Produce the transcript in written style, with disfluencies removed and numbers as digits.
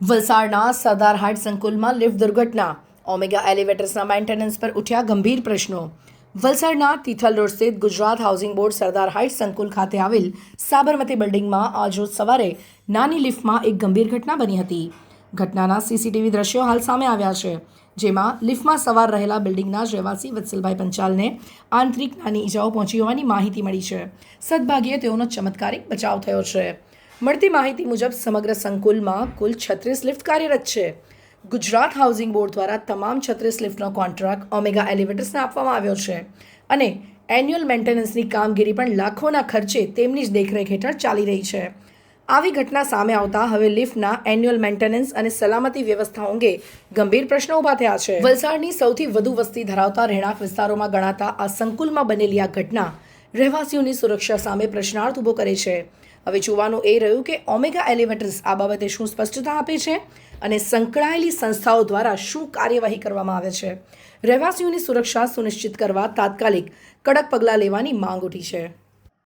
વલસાડના સરદાર હાટ સંકુલમાં લિફ્ટ દુર્ઘટના. ઓમેગા એલિવેટર્સના મેન્ટેનન્સ પર ઉઠ્યા ગંભીર પ્રશ્નો. વલસાડના તિથલ રોડ સ્થિત ગુજરાત હાઉસિંગ બોર્ડ સરદાર હાટ સંકુલ ખાતે આવેલ સાબરમતી બિલ્ડિંગમાં આજરોજ સવારે નાની લિફ્ટમાં એક ગંભીર ઘટના બની હતી. ઘટનાના સીસીટીવી દ્રશ્યો હાલ સામે આવ્યા છે, જેમાં લિફ્ટમાં સવાર રહેલા બિલ્ડિંગના જ રહેવાસી વત્સલભાઈ પંચાલને આંતરિક નાની ઈજાઓ પહોંચી હોવાની માહિતી મળી છે. સદભાગ્યે તેઓનો ચમત્કારિક બચાવ થયો છે. મળતી માહિતી મુજબ સમગ્ર સંકુલમાં કુલ 36 લિફ્ટ કાર્યરત છે. ગુજરાત હાઉસિંગ બોર્ડ દ્વારા તમામ 36 લિફ્ટનો કોન્ટ્રાક્ટ ઓમેગા એલિવેટર્સને આપવામાં આવ્યો છે અને એન્યુઅલ મેન્ટેનન્સની કામગીરી પણ લાખોના ખર્ચે તેમની જ દેખરેખ હેઠળ ચાલી રહી છે. આવી ઘટના સામે આવતા હવે લિફ્ટના એન્યુઅલ મેન્ટેનન્સ અને સલામતી વ્યવસ્થા અંગે ગંભીર પ્રશ્નો ઊભા થયા છે. વલસાડની સૌથી વધુ વસ્તી ધરાવતા રહેણાંક વિસ્તારોમાં ગણાતા આ સંકુલમાં બનેલી આ ઘટના રહેવાસીઓની સુરક્ષા સામે પ્રશ્નાર્થ ઊભો કરે છે. હવે જોવાનું એ રહ્યું કે ઓમેગા એલિવેટર્સ આ બાબતે શું સ્પષ્ટતા આપે છે અને સંકળાયેલી સંસ્થાઓ દ્વારા શું કાર્યવાહી કરવામાં આવે છે. રહેવાસીઓની સુરક્ષા સુનિશ્ચિત કરવા તાત્કાલિક કડક પગલાં લેવાની માંગ ઉઠી છે.